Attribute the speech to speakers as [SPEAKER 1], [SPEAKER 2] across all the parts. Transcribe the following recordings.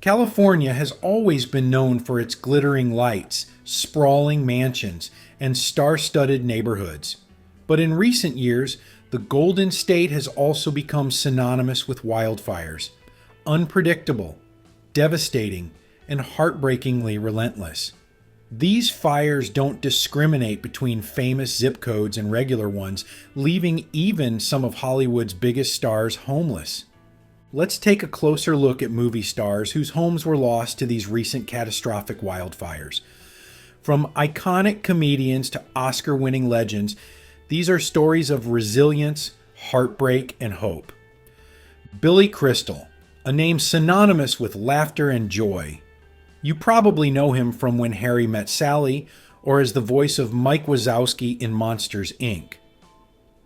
[SPEAKER 1] California has always been known for its glittering lights, sprawling mansions, and star-studded neighborhoods. But in recent years, the Golden State has also become synonymous with wildfires. Unpredictable, devastating, and heartbreakingly relentless. These fires don't discriminate between famous zip codes and regular ones, leaving even some of Hollywood's biggest stars homeless. Let's take a closer look at movie stars whose homes were lost to these recent catastrophic wildfires. From iconic comedians to Oscar-winning legends, these are stories of resilience, heartbreak, and hope. Billy Crystal, a name synonymous with laughter and joy. You probably know him from When Harry Met Sally or as the voice of Mike Wazowski in Monsters, Inc.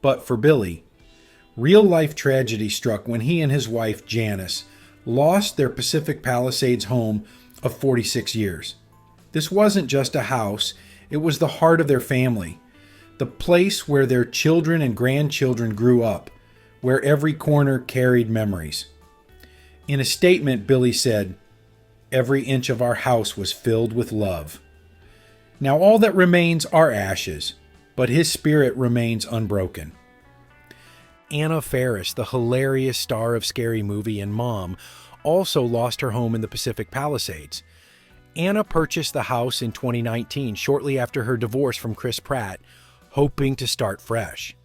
[SPEAKER 1] But for Billy, real-life tragedy struck when he and his wife, Janice, lost their Pacific Palisades home of 46 years. This wasn't just a house, it was the heart of their family, the place where their children and grandchildren grew up, where every corner carried memories. In a statement, Billy said, "Every inch of our house was filled with love." Now all that remains are ashes, but his spirit remains unbroken. Anna Faris, the hilarious star of Scary Movie and Mom, also lost her home in the Pacific Palisades. Anna purchased the house in 2019, shortly after her divorce from Chris Pratt, hoping to start fresh.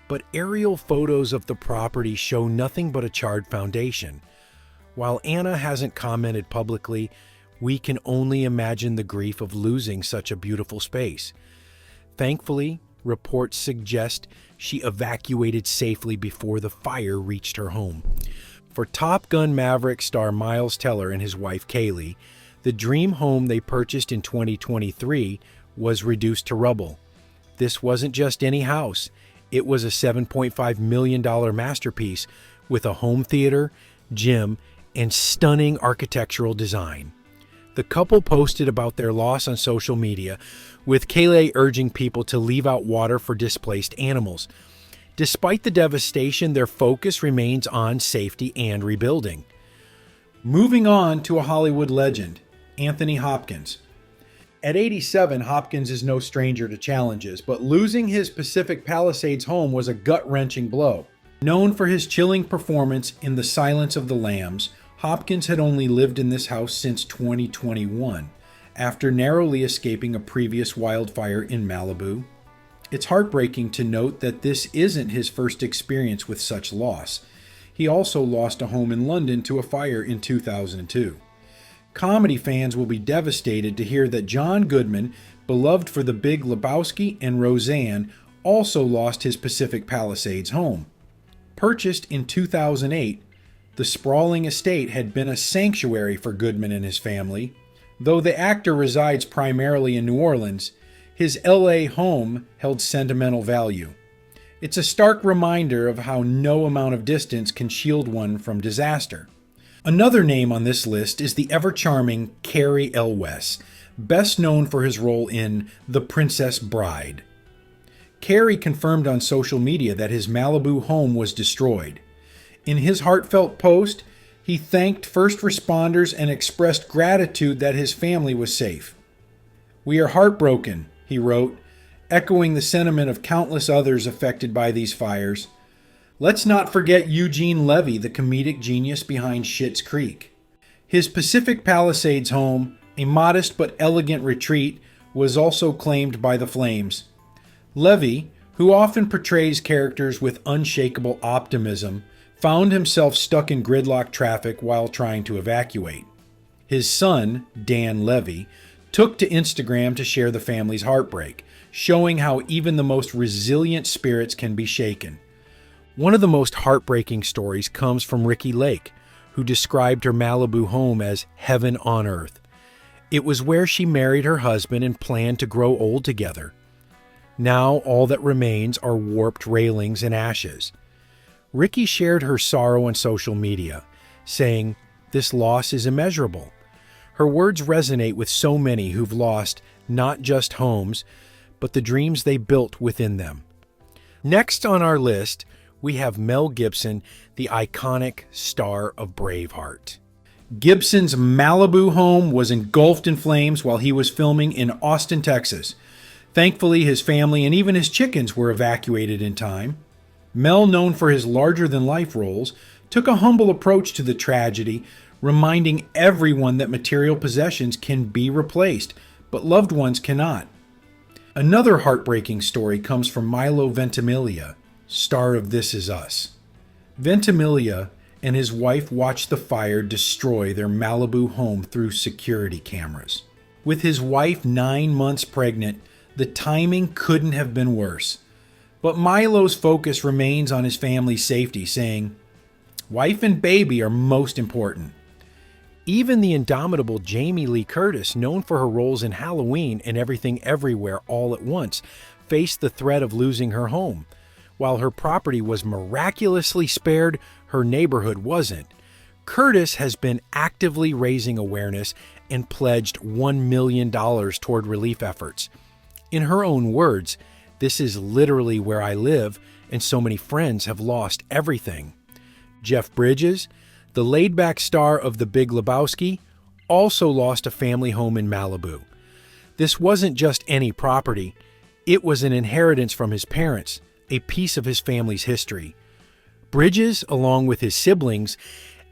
[SPEAKER 1] But aerial photos of the property show nothing but a charred foundation. While Anna hasn't commented publicly, we can only imagine the grief of losing such a beautiful space. Thankfully, reports suggest she evacuated safely before the fire reached her home. For Top Gun Maverick star Miles Teller and his wife Kaylee, the dream home they purchased in 2023 was reduced to rubble. This wasn't just any house. It was a $7.5 million masterpiece with a home theater, gym, and stunning architectural design. The couple posted about their loss on social media, with Kaylee urging people to leave out water for displaced animals. Despite the devastation, their focus remains on safety and rebuilding. Moving on to a Hollywood legend, Anthony Hopkins. At 87, Hopkins is no stranger to challenges, but losing his Pacific Palisades home was a gut-wrenching blow. Known for his chilling performance in The Silence of the Lambs, Hopkins had only lived in this house since 2021, after narrowly escaping a previous wildfire in Malibu. It's heartbreaking to note that this isn't his first experience with such loss. He also lost a home in London to a fire in 2002. Comedy fans will be devastated to hear that John Goodman, beloved for The Big Lebowski and Roseanne, also lost his Pacific Palisades home. Purchased in 2008, the sprawling estate had been a sanctuary for Goodman and his family. Though the actor resides primarily in New Orleans, his LA home held sentimental value. It's a stark reminder of how no amount of distance can shield one from disaster. Another name on this list is the ever-charming Cary Elwes, best known for his role in The Princess Bride. Cary confirmed on social media that his Malibu home was destroyed. In his heartfelt post, he thanked first responders and expressed gratitude that his family was safe. "We are heartbroken," he wrote, echoing the sentiment of countless others affected by these fires. Let's not forget Eugene Levy, the comedic genius behind Schitt's Creek. His Pacific Palisades home, a modest but elegant retreat, was also claimed by the flames. Levy, who often portrays characters with unshakable optimism, found himself stuck in gridlock traffic while trying to evacuate. His son, Dan Levy, took to Instagram to share the family's heartbreak, showing how even the most resilient spirits can be shaken. One of the most heartbreaking stories comes from Ricky Lake, who described her Malibu home as heaven on earth. It was where she married her husband and planned to grow old together. Now all that remains are warped railings and ashes. Ricky shared her sorrow on social media, saying, "This loss is immeasurable." Her words resonate with so many who've lost not just homes, but the dreams they built within them. Next on our list, we have Mel Gibson, the iconic star of Braveheart. Gibson's Malibu home was engulfed in flames while he was filming in Austin, Texas. Thankfully, his family and even his chickens were evacuated in time. Mel, known for his larger-than-life roles, took a humble approach to the tragedy, reminding everyone that material possessions can be replaced, but loved ones cannot. Another heartbreaking story comes from Milo Ventimiglia, star of This Is Us. Ventimiglia and his wife watched the fire destroy their Malibu home through security cameras. With his wife 9 months pregnant, the timing couldn't have been worse. But Milo's focus remains on his family's safety, saying, "Wife and baby are most important." Even the indomitable Jamie Lee Curtis, known for her roles in Halloween and Everything Everywhere All at Once, faced the threat of losing her home. While her property was miraculously spared, her neighborhood wasn't. Curtis has been actively raising awareness and pledged $1 million toward relief efforts. In her own words, "This is literally where I live, and so many friends have lost everything." Jeff Bridges, the laid-back star of The Big Lebowski, also lost a family home in Malibu. This wasn't just any property. It was an inheritance from his parents, a piece of his family's history. Bridges, along with his siblings,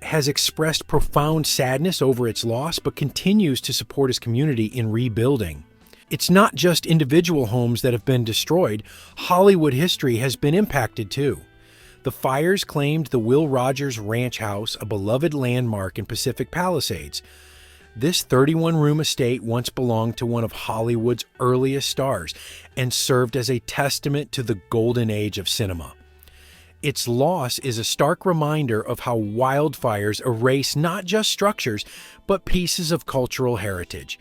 [SPEAKER 1] has expressed profound sadness over its loss, but continues to support his community in rebuilding. It's not just individual homes that have been destroyed. Hollywood history has been impacted too. The fires claimed the Will Rogers Ranch House, a beloved landmark in Pacific Palisades. This 31-room estate once belonged to one of Hollywood's earliest stars and served as a testament to the golden age of cinema. Its loss is a stark reminder of how wildfires erase not just structures, but pieces of cultural heritage.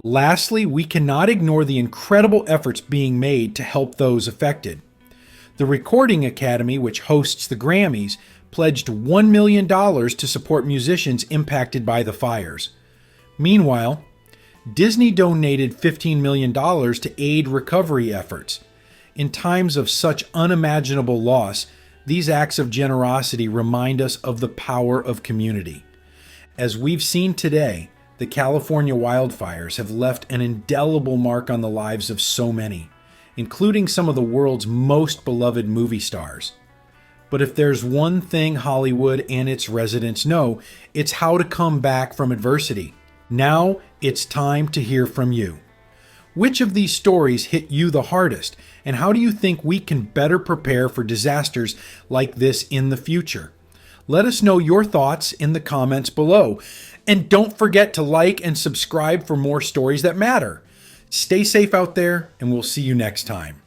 [SPEAKER 1] Lastly, we cannot ignore the incredible efforts being made to help those affected. The Recording Academy, which hosts the Grammys, pledged $1 million to support musicians impacted by the fires. Meanwhile, Disney donated $15 million to aid recovery efforts. In times of such unimaginable loss, these acts of generosity remind us of the power of community. As we've seen today, the California wildfires have left an indelible mark on the lives of so many, including some of the world's most beloved movie stars. But if there's one thing Hollywood and its residents know, it's how to come back from adversity. Now it's time to hear from you. Which of these stories hit you the hardest, and how do you think we can better prepare for disasters like this in the future? Let us know your thoughts in the comments below. And don't forget to like and subscribe for more stories that matter. Stay safe out there, and we'll see you next time.